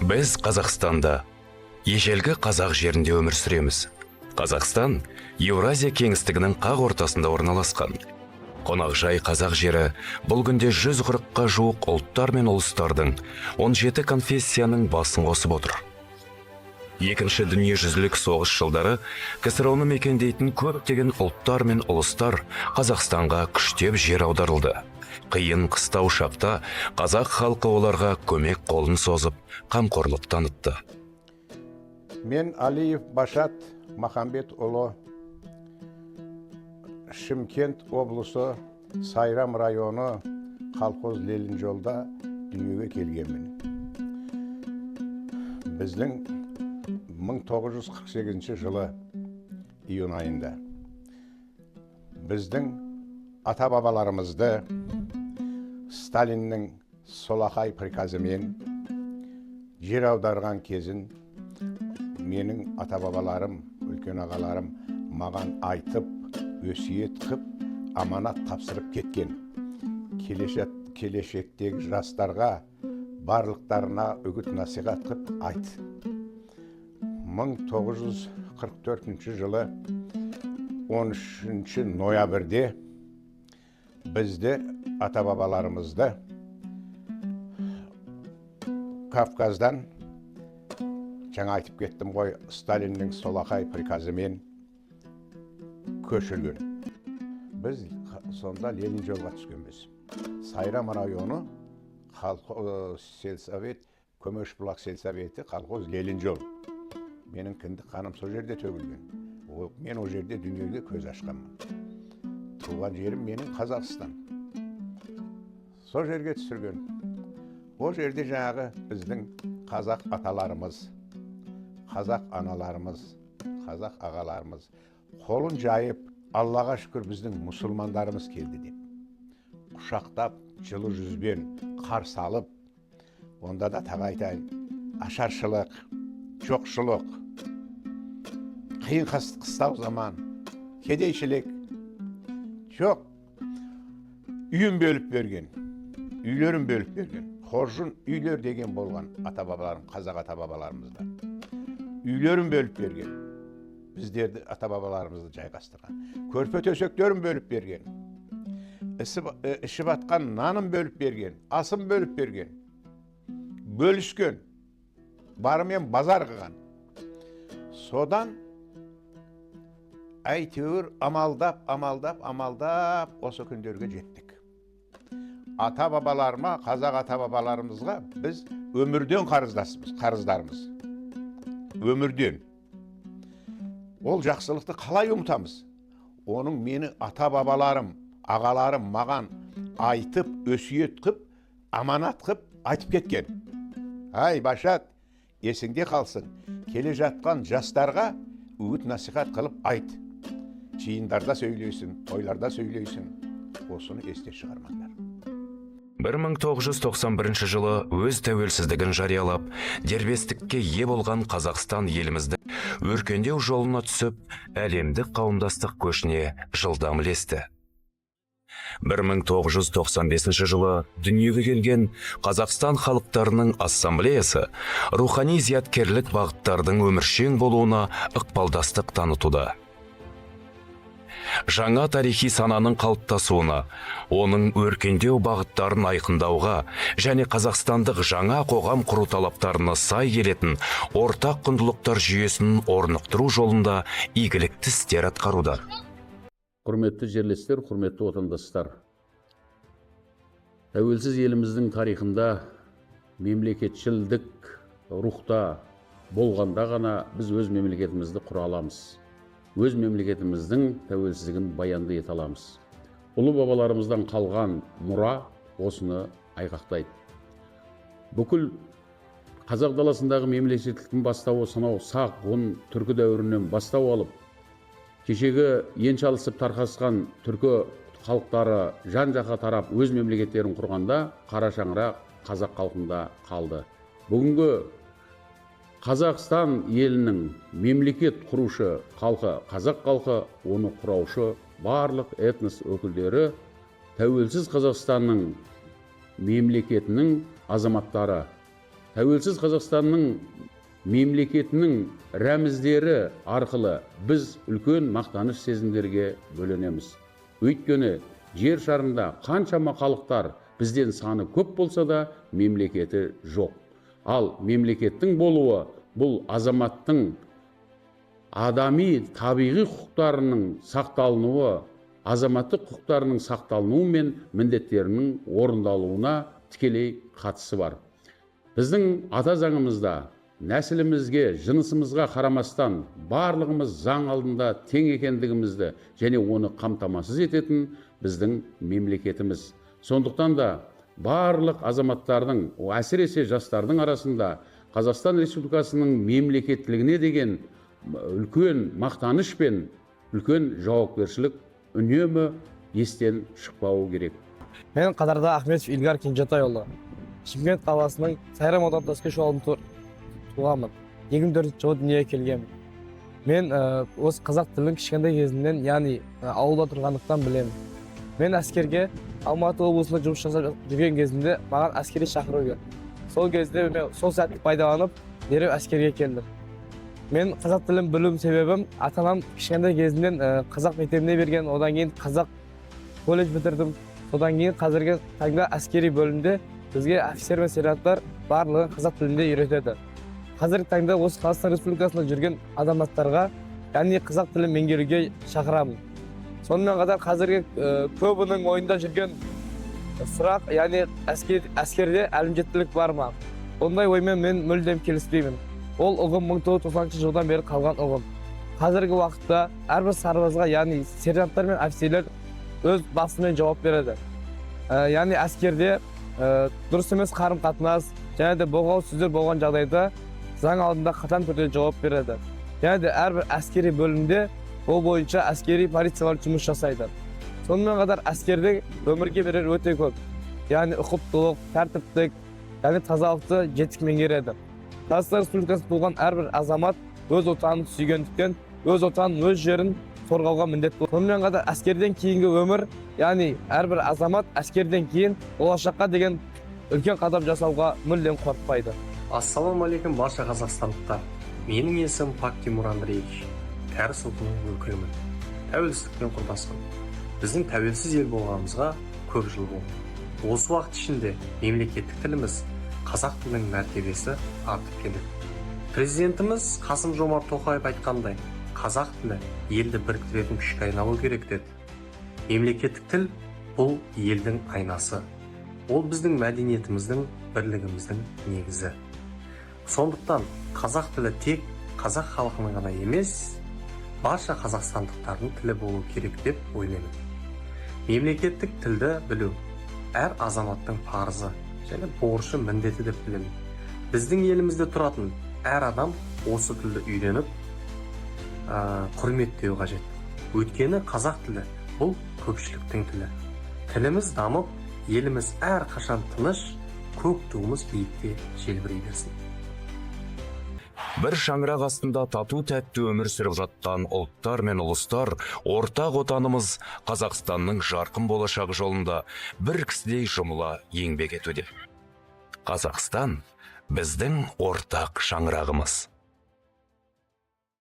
Біз Қазақстанда, ежелгі қазақ жерінде өмір сүреміз. Қазақстан Еуразия кеңістігінің қақ ортасында орналасқан. Қонақжай қазақ жері бұл күнде 140-қа жуық ұлттар мен ұлыстардың 17 конфессияның басын қосып отыр. Екінші дүниежүзілік соғыс жылдары КСРО-ны мекендейтін көптеген ұлттар мен ұлыстар Қазақстанға күштеп жер аударылды. Қиын қыстау шақта қазақ халқы оларға көмек қолын созып, қамқорлық танытты. Мен Алиев Башат Махамбет ұлы, Шымкент облысы Сайрам районы Қалқоз Лелін жолда дүниеге келгенмін. Біздің 1948 жылы июн айында біздің ата-бабаларымызды Сталиннің солақай приказымен жер аударған кезін менің ата-бабаларым, үлкен ағаларым маған айтып, өсиет қып, аманат тапсырып кеткен. Келешектегі жастарға барлықтарына үгіт насихат қып айт. 1944 жылы 13 ноябрьде бізді ата-бабаларымызды Кавказдан, жаңа айтып кеттім ғой, Сталиннің солақай приказымен көшірген. Біз сонда Ленин жолға түскенбіз. Сайрам районы сельсовет, Көмешбұлақ сельсоветі, колхоз Ленин жол. Менің кіндік қаным сол жерде төгілген. Мен о жерде дүниеге көз ашқанмын. Туған жерім менің Қазақстан. Сол жерге түсірген. О жерде жаңағы біздің қазақ аталарымыз, қазақ аналарымыз, қазақ ағаларымыз қолын жайып, Аллаға шүкір біздің мұсылмандарымыз келді деп. Құшақтап, жылы жүзбен қарсы алып, онда да тағайтайын, ашаршылық, жоқшылық, қиын қыстау заман, кедейшілік жоқ. Үйін бөліп берген, үйлерін бөліп берген. Қоржын үйлер деген болған ата-бабаларым, қазақ ата-бабаларымызда. Үйлерін бөліп берген. Біздерді ата-бабаларымызды жайғастырған. Көрпе төсектерін бөліп берген. Ішіп атқан нанын бөліп берген, асын бөліп берген. Бөліскен. Барымен базар қылған. Содан әйтеуір амалдап осы күндерге жеттік. Ата-бабаларыма, қазақ ата-бабаларымызға біз өмірден қарыздарымыз. Өмірден. Ол жақсылықты қалай ұмытамыз? Оның мені ата-бабаларым, ағаларым маған айтып, өсиет қып, аманат қып, айтып кеткен. Ай, Башат, есіңде қалсын, келе жатқан жастарға үгіт насихат қылып айт. Жиындарда сөйлейсің, тойларда сөйлейсің. Осыны есте шығармаңдар. 1991 жылы өз тәуелсіздігін жариялап, дербестікке ие болған Қазақстан елімізді өркендеу жолына түсіп, әлемдік қауымдастық көшіне жылдам ілесті. 1995 жылы дүниеге келген Қазақстан халықтарының ассамблеясы рухани зияткерлік бағыттардың өміршең болуына ықпалдастық танытуда. Жаңа тарихи сананың қалыптасуына, оның өркендеу бағыттарын айқындауға және қазақстандық жаңа қоғам құру талаптарына сай келетін ортақ құндылықтар жүйесін орнықтыру жолында игілікті істер атқаруда. Құрметті жерлестер, құрметті отандастар. Тәуелсіз еліміздің тарихында мемлекетшілдік рухта болғанда ғана біз өз мемлекетімізді құра аламыз. Өз мемлекетіміздің тәуелсіздігін баянды ете аламыз. Ұлы бабаларымыздан қалған мұра осыны айғақтайды. Бүкіл қазақ даласындағы мемлекеттіліктің бастауы сонау сақ, ғұн, түркі дәуірінен бастау алып, кешегі енші алысып тарқасқан түркі халықтары жан-жаққа тарап өз мемлекеттерін құрғанда қара шаңырақ қазақ халқында қалды. Бүгінгі Қазақстан елінің мемлекет құрушы халқы, қазақ халқы, оны құраушы барлық этнос өкілдері тәуелсіз Қазақстанның мемлекетінің азаматтары. тәуелсіз Қазақстанның мемлекетінің рәміздері арқылы біз үлкен мақтаныш сезімдерге бөленеміз. Өйткені жер шарында қаншама халықтар бізден саны көп болса да мемлекеті жоқ. Ал мемлекеттің болуы бұл азаматтың адами табиғи құқықтарының сақталынуы, азаматтық құқықтарының сақталынуы мен міндеттерінің орындалуына тікелей қатысы бар. Біздің ата заңымызда нәсілімізге, жынысымызға қарамастан барлығымыз заң алдында тең екендігімізді және оны қамтамасыз ететін біздің мемлекетіміз. Сондықтан да барлық азаматтардың, әсіресе жастардың арасында Қазақстан Республикасының мемлекеттілігіне деген үлкен мақтаныш пен үлкен жауапкершілік үнемі естен шықпауы керек. Мен Қатарда Ахметов Илгар Кенжетайұлы. Шымкент қаласының Сайрам ауданы Таскеш ауылында туғанмын. 24 жылы дүниеге келгенмін. Мен осы қазақ тілін кішкентай кезімнен, яғни ауылда тұрғандықтан білемін. Мен әскерге Алматы облысында жұмыс жасап жүрген кезімде маған әскери шақыру келді. Сол кезде мен сол сәтті пайдаланып, дереу әскерге келдім. Мен қазақ тілін білуім себебім, ата-анам кішкентай кезімнен қазақ мектебіне берген, одан кейін қазақ колледж бітірдім. Содан кейін қазіргі таңда әскери бөлімде бізге офицер мен сержанттар барлығын қазақ тілінде үйретеді. Қазіргі таңда осы Қазақстан Республикасында жүрген азаматтарға, яғни қазақ тілін меңгеруге шақырамын. Сонымен қатар қазіргі көбінің ойында жүрген сұрақ, яғни әскерде әлімжеттілік бар ма? Ондай оймен мен мүлдем келіспеймін. Ол ұғым 1990 жылдан бері қалған ұғым. Қазіргі уақытта әрбір сарбазға, яғни сержанттар мен офицерлер өз басымен жауап береді. Яғни әскерде дұрыс емес қарым-қатынас және де боғау сөздер болған жағдайда заң алдында қатаң түрде жауап береді. Және де әрбір әскери бөлімде ол бойынша әскери полициялар жұмыс жасайды. Сонымен қатар әскерде өмірге берер өте көп. Яғни ұқыптылық, тәртіптік, яғни тазалықты жетік меңгереді. Қазақстан Республикасында туған әрбір азамат өз отанын сүйгендіктен, өз отанын, өз жерін қорғауға міндетті. Сонымен қатар әскерден кейінгі өмір, яғни әрбір азамат әскерден кейін болашаққа деген үлкен қадам жасауға мүлдем қорықпайды. Ассалаумағалейкум барша қазақстандықтар. Менің есімім Пак Тимур Андреевич. Кәріс ұлтының өкілімін. Тәуелсіздікпен құрдасым. Біздің тәуелсіз ел болғанымызға көп жыл болды. Осы уақыт ішінде мемлекеттік тіліміз, қазақ тілінің мәртебесі артып келеді. Президентіміз Қасым-Жомарт Тоқаев айтқандай, қазақ тілі елді біріктіретін күшке айналу керек деді. Мемлекеттік тіл бұл елдің айнасы. Ол біздің мәдениетіміздің, бірлігіміздің негізі. Сондықтан қазақ тілі тек қазақ халқының ғана емес, барша қазақстандықтардың тілі болу керек деп ойлаймын. Мемлекеттік тілді білу әр азаматтың парызы және борышы, міндеті деп білемін. Біздің елімізде тұратын әр адам осы тілді үйреніп, құрметтеу қажет. Өйткені қазақ тілі бұл көпшіліктің тілі. Тіліміз дамып, еліміз әр қашан тыныш, көк туымыз биікте желбірей берсін. Бір шаңырақ астында тату тәтті өмір сүріп жатқан ұлттар мен ұлыстар, ортақ отанымыз Қазақстанның жарқын болашақ жолында бір кісідей жұмыла еңбек етуде. Қазақстан біздің ортақ шаңырағымыз.